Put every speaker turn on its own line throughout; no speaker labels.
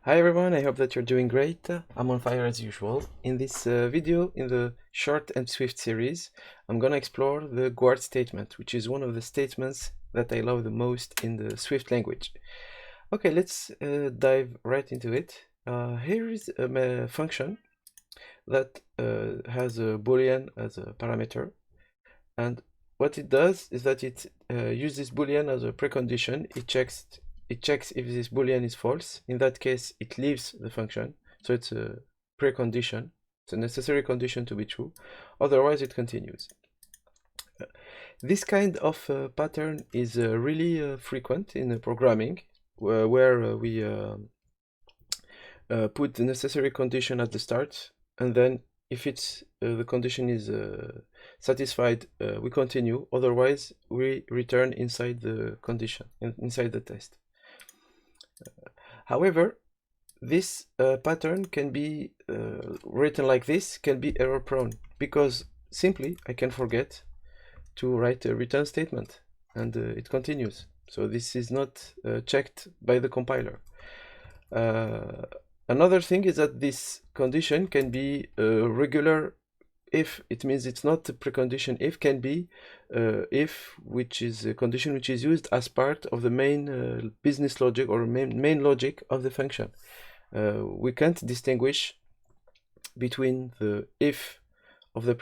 Hi everyone, I hope that you're doing great. I'm on fire as usual. In this video, in the short and swift series, I'm gonna explore the guard statement, which is one of the statements that I love the most in the Swift language. Okay, let's dive right into it. Here is a function that has a boolean as a parameter, and what it does is that it uses boolean as a precondition. It checks if this boolean is false. In that case, it leaves the function. So it's a precondition. It's a necessary condition to be true. Otherwise, it continues. This kind of pattern is really frequent in programming, where we put the necessary condition at the start, and then if it's the condition is satisfied, we continue. Otherwise, we return inside the condition, inside the test. However, this pattern can be written like this, can be error prone, because simply I can forget to write a return statement, and it continues. So this is not checked by the compiler. Another thing is that this condition can be regular if. It means it's not a precondition if, can be if, which is a condition which is used as part of the main business logic or main logic of the function. We can't distinguish between the if of the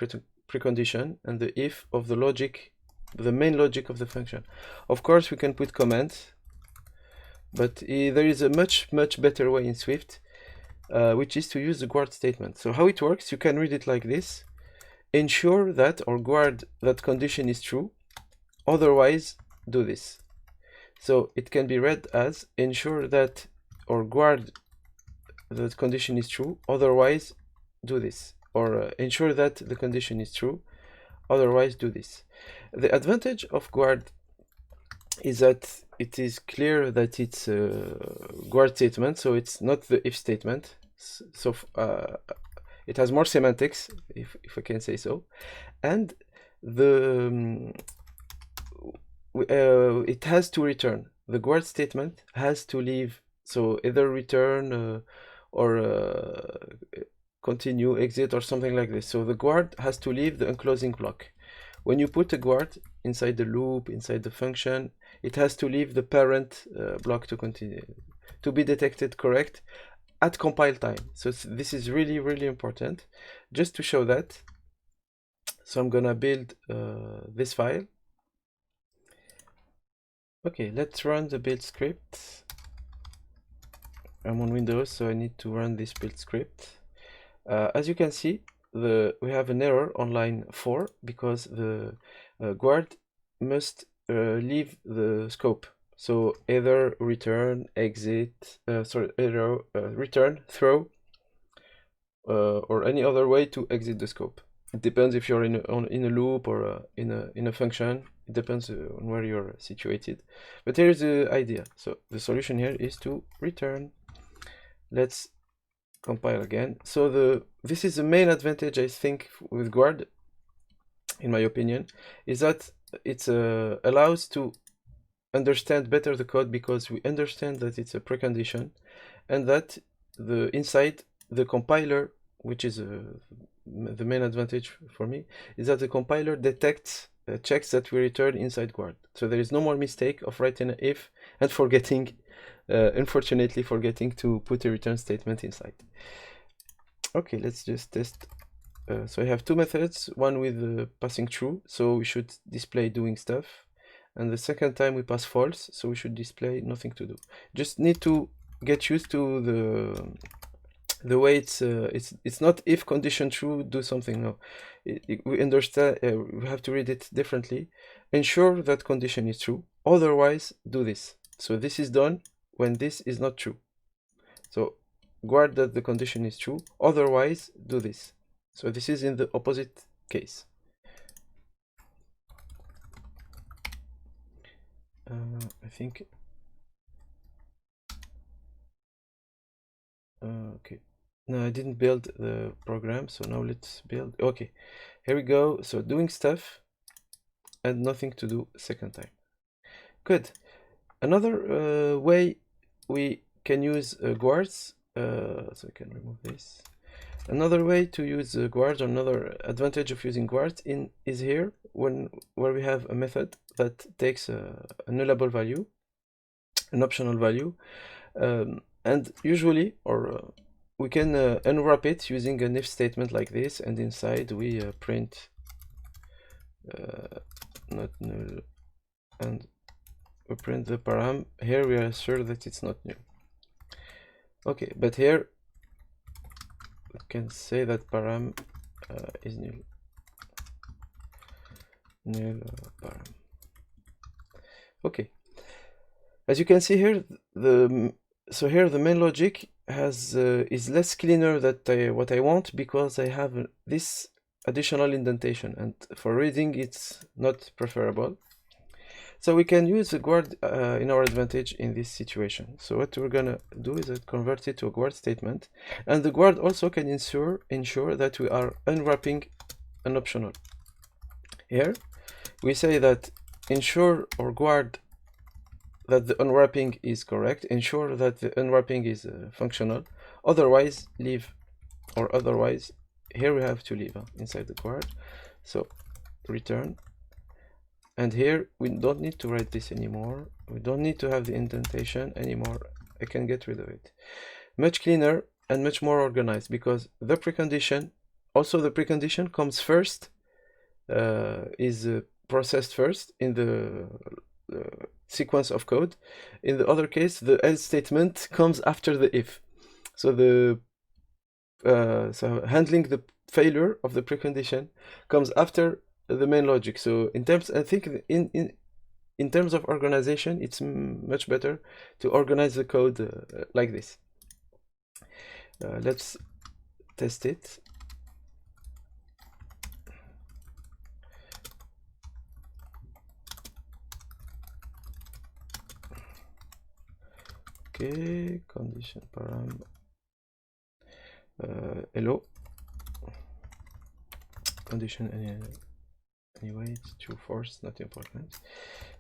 precondition and the if of the logic, the main logic of the function. Of course, we can put comments, but there is a much better way in Swift, which is to use the guard statement. So how it works, you can read it like this: ensure that, or guard that condition is true, otherwise do this. So it can be read as ensure that, or guard that condition is true, otherwise do this, or ensure that the condition is true, otherwise do this. The advantage of guard is that it is clear that it's a guard statement, so it's not the if statement. So it has more semantics, if I can say so, and the it has to return. The guard statement has to leave, so either return or continue, exit, or something like this. So the guard has to leave the enclosing block. When you put a guard inside the loop, inside the function, it has to leave the parent block to continue, to be detected correct at compile time. So this is really important. Just to show that, so I'm gonna build this file. Okay, let's run the build script. I'm on Windows, so I need to run this build script. As you can see, we have an error on line 4 because the guard must leave the scope. So either return, exit, either return, throw, or any other way to exit the scope. It depends if you're in a loop or in a function. It depends on where you're situated. But here's the idea. So the solution here is to return. Let's compile again. So this is the main advantage, I think, with guard, in my opinion, is that it allows to understand better the code, because we understand that it's a precondition, and that inside the compiler, which is the main advantage for me, is that the compiler detects checks that we return inside guard. So there is no more mistake of writing an if and forgetting, unfortunately forgetting to put a return statement inside. Okay, let's just test. So I have two methods, one with passing true, so we should display doing stuff, and the second time we pass false, so we should display nothing to do. Just need to get used to the way it's not if condition true, do something. No, we understand, we have to read it differently. Ensure that condition is true, otherwise do this. So this is done when this is not true. So guard that the condition is true, otherwise do this. So this is in the opposite case. I think okay, no, I didn't build the program, so now let's build. Okay, here we go. So doing stuff and nothing to do second time. Good. Another way we can use guards. So I can remove this. Another way to use guards, or another advantage of using guards is here, where we have a method that takes a nullable value, an optional value, and usually, we can unwrap it using an if statement like this, and inside we print not null, and we print the param. Here we are sure that it's not null. Okay, but here we can say that param is null. Null param. Okay. As you can see here, so here the main logic has is less cleaner than what I want, because I have this additional indentation, and for reading it's not preferable. So we can use the guard in our advantage in this situation. So what we're gonna do is convert it to a guard statement, and the guard also can ensure that we are unwrapping an optional. Here we say that ensure or guard that the unwrapping is correct, ensure that the unwrapping is functional, otherwise leave, or otherwise here we have to leave inside the guard. So return. And here we don't need to write this anymore. We don't need to have the indentation anymore. I can get rid of it. Much cleaner and much more organized, because the precondition, also the precondition comes first, is processed first in the sequence of code. In the other case, the else statement comes after the if. So so handling the failure of the precondition comes after the main logic. So in terms, I think in terms of organization, it's much better to organize the code like this. Let's test it. Okay, condition param hello, condition anyway, it's true, false, not important.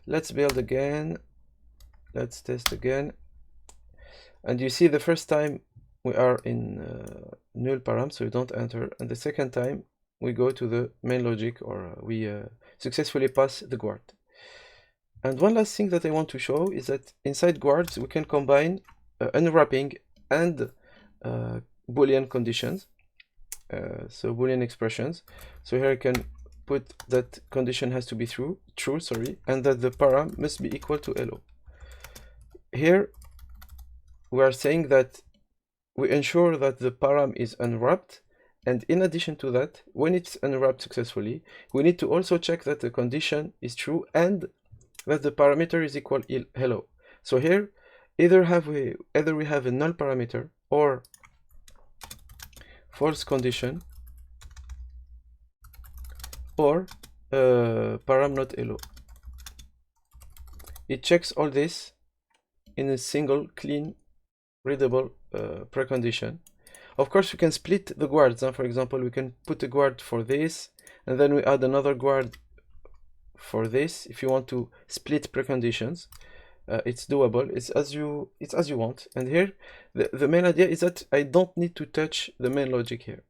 Let's build again, let's test again, and you see the first time we are in null param, so we don't enter, and the second time we go to the main logic, or we successfully pass the guard. And one last thing that I want to show is that inside guards we can combine unwrapping and Boolean conditions, so Boolean expressions. So here I can put that condition has to be true, and that the param must be equal to hello. Here we are saying that we ensure that the param is unwrapped, and in addition to that, when it's unwrapped successfully, we need to also check that the condition is true and that the parameter is equal hello. So here either we have a null parameter or false condition, or param not hello. It checks all this in a single clean readable precondition. Of course we can split the guards. For example, we can put a guard for this and then we add another guard for this. If you want to split preconditions, it's doable. It's as you want. And here the main idea is that I don't need to touch the main logic here.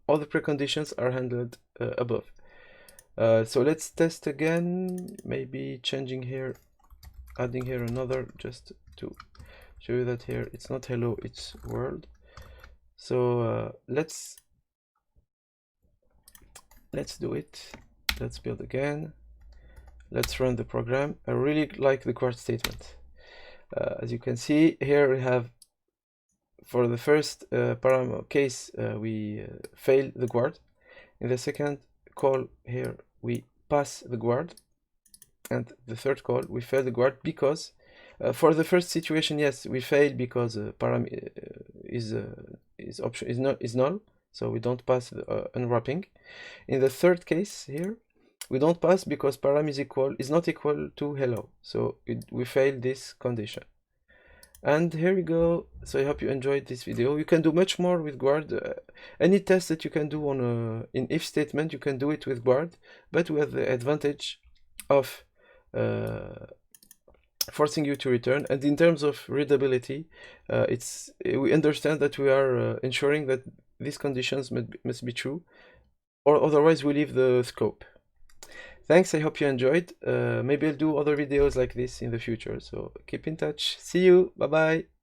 All the preconditions are handled above. So let's test again, maybe changing here, adding here another, just to show you that here it's not hello, it's world. So let's do it. Let's build again. Let's run the program. I really like the guard statement. As you can see here, we have, for the first param case, we fail the guard. In the second call here, we pass the guard, and the third call we fail the guard because for the first situation, yes, we fail because param is null, so we don't pass the unwrapping. In the third case here, we don't pass because param is not equal to hello, so we fail this condition. And here we go. So I hope you enjoyed this video. You can do much more with guard. Any test that you can do on in if statement, you can do it with guard, but with the advantage of forcing you to return. And in terms of readability, we understand that we are ensuring that these conditions must be true, or otherwise we leave the scope. Thanks, I hope you enjoyed. Maybe I'll do other videos like this in the future, so keep in touch. See you, bye bye.